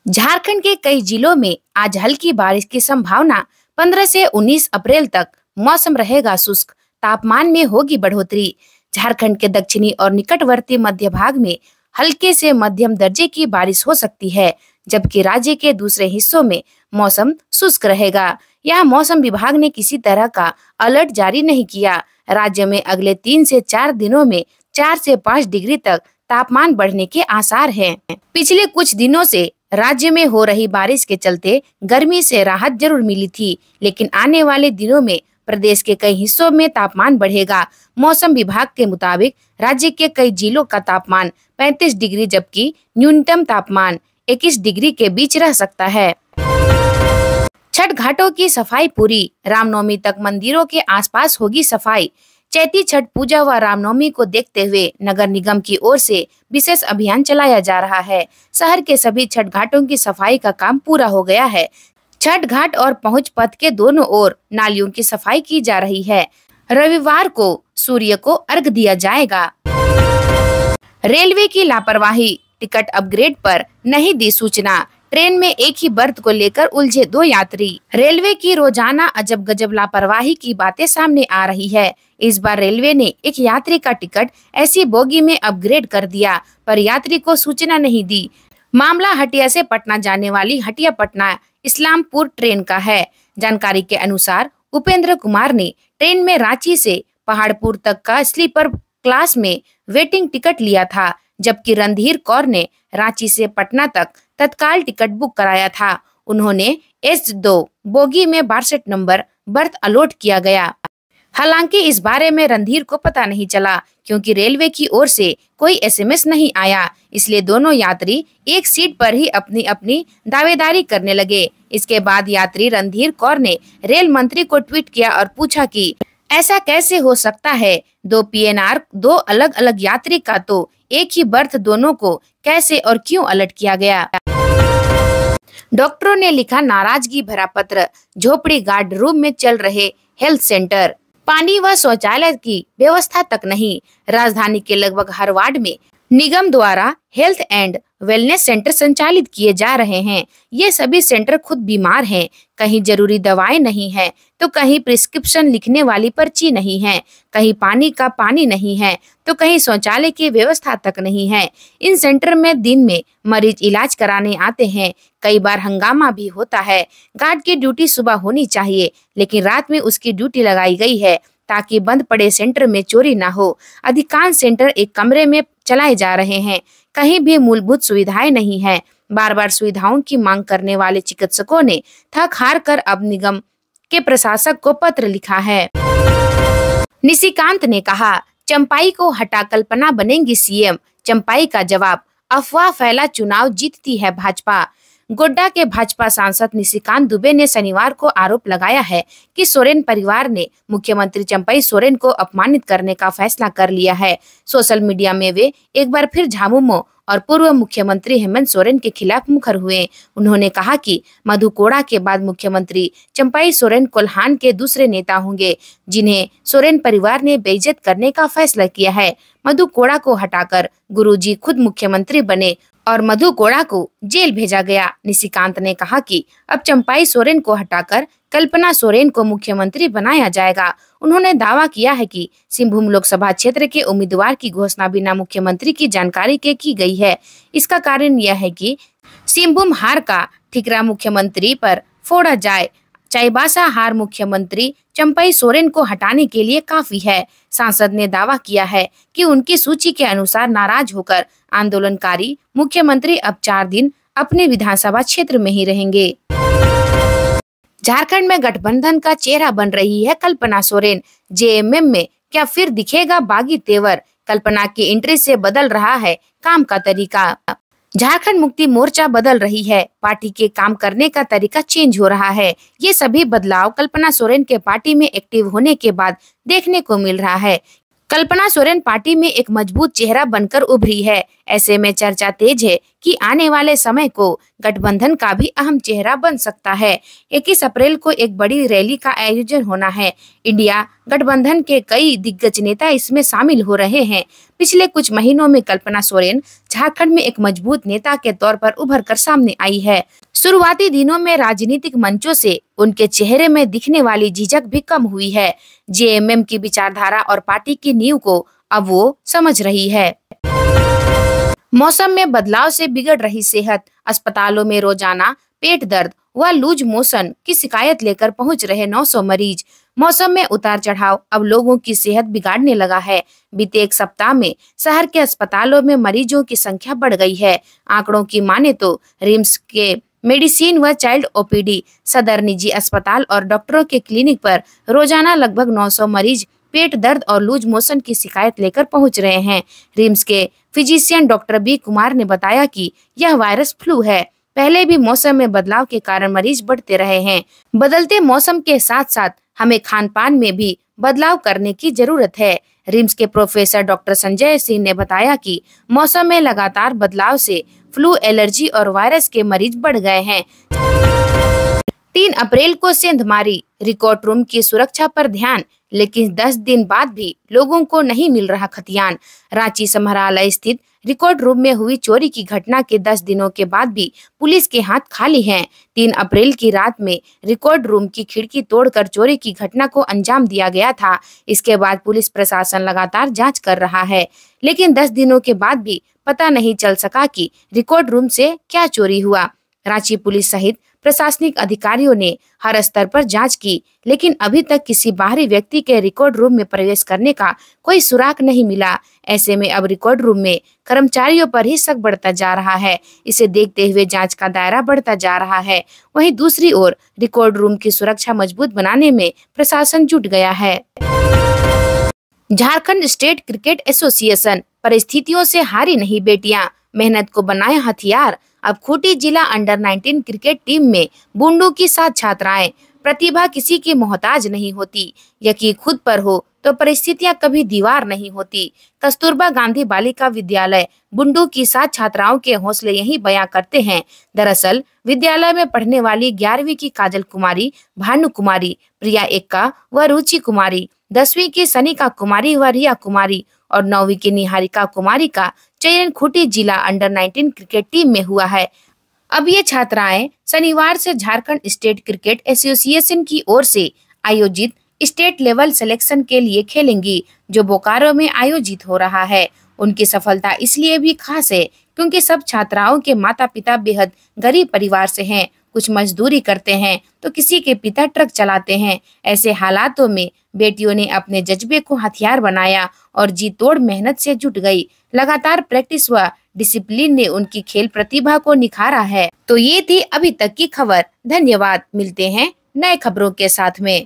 झारखंड के कई जिलों में आज हल्की बारिश की संभावना। 15 से 19 अप्रैल तक मौसम रहेगा शुष्क, तापमान में होगी बढ़ोतरी। झारखंड के दक्षिणी और निकटवर्ती मध्य भाग में हल्के से मध्यम दर्जे की बारिश हो सकती है, जबकि राज्य के दूसरे हिस्सों में मौसम शुष्क रहेगा। यहाँ मौसम विभाग ने किसी तरह का अलर्ट जारी नहीं किया। राज्य में अगले 3 से 4 दिनों में 4 से 5 डिग्री तक तापमान बढ़ने के आसार हैं। पिछले कुछ दिनों से राज्य में हो रही बारिश के चलते गर्मी से राहत जरूर मिली थी, लेकिन आने वाले दिनों में प्रदेश के कई हिस्सों में तापमान बढ़ेगा। मौसम विभाग के मुताबिक राज्य के कई जिलों का तापमान 35 डिग्री जबकि न्यूनतम तापमान 21 डिग्री के बीच रह सकता है। छठ घाटों की सफाई पूरी, रामनवमी तक मंदिरों के आसपास होगी सफाई। चैती छठ पूजा व रामनवमी को देखते हुए नगर निगम की ओर से विशेष अभियान चलाया जा रहा है। शहर के सभी छठ घाटों की सफाई का काम पूरा हो गया है। छठ घाट और पहुंच पथ के दोनों ओर नालियों की सफाई की जा रही है। रविवार को सूर्य को अर्घ दिया जाएगा। रेलवे की लापरवाही, टिकट अपग्रेड पर नहीं दी सूचना। ट्रेन में एक ही बर्थ को लेकर उलझे 2 यात्री। रेलवे की रोजाना अजब गजब लापरवाही की बातें सामने आ रही है। इस बार रेलवे ने एक यात्री का टिकट ऐसी बोगी में अपग्रेड कर दिया, पर यात्री को सूचना नहीं दी। मामला हटिया से पटना जाने वाली हटिया पटना इस्लामपुर ट्रेन का है। जानकारी के अनुसार उपेंद्र कुमार ने ट्रेन में रांची से पहाड़पुर तक का स्लीपर क्लास में वेटिंग टिकट लिया था, जबकि रणधीर कौर ने रांची से पटना तक तत्काल टिकट बुक कराया था। उन्होंने S2 बोगी में 62 नंबर बर्थ अलॉट किया गया। हालांकि इस बारे में रणधीर को पता नहीं चला, क्योंकि रेलवे की ओर से कोई SMS नहीं आया। इसलिए दोनों यात्री एक सीट पर ही अपनी अपनी दावेदारी करने लगे। इसके बाद यात्री रणधीर कौर ने रेल मंत्री को ट्वीट किया और पूछा कि ऐसा कैसे हो सकता है, 2 PNR 2 अलग अलग यात्री का तो एक ही बर्थ, दोनों को कैसे और क्यों अलर्ट किया गया। डॉक्टरों ने लिखा नाराजगी भरा पत्र, झोपड़ी गार्ड रूम में चल रहे हेल्थ सेंटर, पानी व शौचालय की व्यवस्था तक नहीं। राजधानी के लगभग हर वार्ड में निगम द्वारा हेल्थ एंड वेलनेस सेंटर संचालित किए जा रहे हैं। ये सभी सेंटर खुद बीमार हैं। कहीं जरूरी दवाएं नहीं है तो कहीं प्रिस्क्रिप्शन लिखने वाली पर्ची नहीं है, कहीं पानी का पानी नहीं है तो कहीं शौचालय की व्यवस्था तक नहीं है। इन सेंटर में दिन में मरीज इलाज कराने आते हैं, कई बार हंगामा भी होता है। गार्ड की ड्यूटी सुबह होनी चाहिए, लेकिन रात में उसकी ड्यूटी लगाई गई है ताकि बंद पड़े सेंटर में चोरी ना हो। अधिकांश सेंटर एक कमरे में चलाए जा रहे हैं, कहीं भी मूलभूत सुविधाएं नहीं है। बार बार सुविधाओं की मांग करने वाले चिकित्सकों ने थक हार कर अब निगम के प्रशासक को पत्र लिखा है। निशिकांत ने कहा, चंपाई को हटा कल्पना बनेंगी CM। चंपाई का जवाब, अफवाह फैला चुनाव जीतती है भाजपा। गोड्डा के भाजपा सांसद निशिकांत दुबे ने शनिवार को आरोप लगाया है कि सोरेन परिवार ने मुख्यमंत्री चंपई सोरेन को अपमानित करने का फैसला कर लिया है। सोशल मीडिया में वे एक बार फिर झामुमो और पूर्व मुख्यमंत्री हेमंत सोरेन के खिलाफ मुखर हुए। उन्होंने कहा कि मधु कोड़ा के बाद मुख्यमंत्री चंपई सोरेन कोल्हान के दूसरे नेता होंगे जिन्हें सोरेन परिवार ने बेइज्जत करने का फैसला किया है। मधु कोड़ा को हटाकर गुरुजी खुद मुख्यमंत्री बने और मधु कोड़ा को जेल भेजा गया। निशिकांत ने कहा कि अब चंपाई सोरेन को हटाकर कल्पना सोरेन को मुख्यमंत्री बनाया जाएगा। उन्होंने दावा किया है कि सिंहभूम लोकसभा क्षेत्र के उम्मीदवार की घोषणा बिना मुख्यमंत्री की जानकारी के की गई है। इसका कारण यह है कि सिंहभूम हार का ठिकरा मुख्यमंत्री पर फोड़ा जाए। चाईबासा हार मुख्यमंत्री चंपई सोरेन को हटाने के लिए काफी है। सांसद ने दावा किया है कि उनकी सूची के अनुसार नाराज होकर आंदोलनकारी मुख्यमंत्री अब 4 दिन अपने विधानसभा क्षेत्र में ही रहेंगे। झारखंड में गठबंधन का चेहरा बन रही है कल्पना सोरेन। JMM में क्या फिर दिखेगा बागी तेवर? कल्पना की एंट्री से बदल रहा है काम का तरीका। झारखंड मुक्ति मोर्चा बदल रही है, पार्टी के काम करने का तरीका चेंज हो रहा है। ये सभी बदलाव कल्पना सोरेन के पार्टी में एक्टिव होने के बाद देखने को मिल रहा है, कल्पना सोरेन पार्टी में एक मजबूत चेहरा बनकर उभरी है। ऐसे में चर्चा तेज है कि आने वाले समय को गठबंधन का भी अहम चेहरा बन सकता है। 21 अप्रैल को एक बड़ी रैली का आयोजन होना है। इंडिया गठबंधन के कई दिग्गज नेता इसमें शामिल हो रहे हैं। पिछले कुछ महीनों में कल्पना सोरेन झारखंड में एक मजबूत नेता के तौर पर उभर कर सामने आई है। शुरुआती दिनों में राजनीतिक मंचों से उनके चेहरे में दिखने वाली झिझक भी कम हुई है। जेएमएम की विचारधारा और पार्टी की नींव को अब वो समझ रही है। मौसम में बदलाव से बिगड़ रही सेहत। अस्पतालों में रोजाना पेट दर्द व लूज मोशन की शिकायत लेकर पहुंच रहे 900 मरीज। मौसम में उतार चढ़ाव अब लोगों की सेहत बिगाड़ने लगा है। बीते एक सप्ताह में शहर के अस्पतालों में मरीजों की संख्या बढ़ गई है। आंकड़ों की माने तो रिम्स के मेडिसिन व चाइल्ड ओपीडी, सदर निजी अस्पताल और डॉक्टरों के क्लिनिक पर रोजाना लगभग 900 मरीज पेट दर्द और लूज मोशन की शिकायत लेकर पहुंच रहे हैं। रिम्स के फिजिशियन डॉक्टर बी कुमार ने बताया कि यह वायरस फ्लू है। पहले भी मौसम में बदलाव के कारण मरीज बढ़ते रहे हैं। बदलते मौसम के साथ साथ हमें खान पान में भी बदलाव करने की जरूरत है। रिम्स के प्रोफेसर डॉक्टर संजय सिंह ने बताया कि मौसम में लगातार बदलाव से फ्लू, एलर्जी और वायरस के मरीज बढ़ गए हैं। 3 अप्रैल को सेंधमारी रिकॉर्ड रूम की सुरक्षा पर ध्यान, लेकिन 10 दिन बाद भी लोगों को नहीं मिल रहा खतियान। रांची समराला स्थित रिकॉर्ड रूम में हुई चोरी की घटना के 10 दिनों के बाद भी पुलिस के हाथ खाली हैं। 3 अप्रैल की रात में रिकॉर्ड रूम की खिड़की तोड़कर चोरी की घटना को अंजाम दिया गया था। इसके बाद पुलिस प्रशासन लगातार जांच कर रहा है, लेकिन 10 दिनों के बाद भी पता नहीं चल सका कि रिकॉर्ड रूम से क्या चोरी हुआ। रांची पुलिस सहित प्रशासनिक अधिकारियों ने हर स्तर पर जांच की, लेकिन अभी तक किसी बाहरी व्यक्ति के रिकॉर्ड रूम में प्रवेश करने का कोई सुराग नहीं मिला। ऐसे में अब रिकॉर्ड रूम में कर्मचारियों पर ही शक बढ़ता जा रहा है। इसे देखते हुए जांच का दायरा बढ़ता जा रहा है। वहीं दूसरी ओर रिकॉर्ड रूम की सुरक्षा मजबूत बनाने में प्रशासन जुट गया है। झारखंड स्टेट क्रिकेट एसोसिएशन, परिस्थितियों से हारी नहीं बेटियां, मेहनत को बनाए हथियार। अब खूंटी जिला अंडर 19 क्रिकेट टीम में बूंदों की 7 छात्राएं। प्रतिभा किसी की मोहताज नहीं होती, यकीन खुद पर हो तो परिस्थितियां कभी दीवार नहीं होती। कस्तूरबा गांधी बालिका विद्यालय बुंडू की 7 छात्राओं के हौसले यही बयां करते हैं। दरअसल विद्यालय में पढ़ने वाली 11वीं की काजल कुमारी, भानु कुमारी, प्रिया एक्का व रुचि कुमारी, 10वीं की सनिका कुमारी व रिया कुमारी और 9वीं की निहारिका कुमारी का चयन खूंटी जिला अंडर 19 क्रिकेट टीम में हुआ है। अब ये छात्राएं शनिवार से झारखंड स्टेट क्रिकेट एसोसिएशन की ओर से आयोजित स्टेट लेवल सिलेक्शन के लिए खेलेंगी, जो बोकारो में आयोजित हो रहा है। उनकी सफलता इसलिए भी खास है क्योंकि सब छात्राओं के माता पिता बेहद गरीब परिवार से हैं। कुछ मजदूरी करते हैं तो किसी के पिता ट्रक चलाते हैं। ऐसे हालातों में बेटियों ने अपने जज्बे को हथियार बनाया और जी तोड़ मेहनत से जुट गई। लगातार प्रैक्टिस व डिसिप्लिन ने उनकी खेल प्रतिभा को निखारा है। तो ये थी अभी तक की खबर। धन्यवाद। मिलते हैं नए खबरों के साथ में।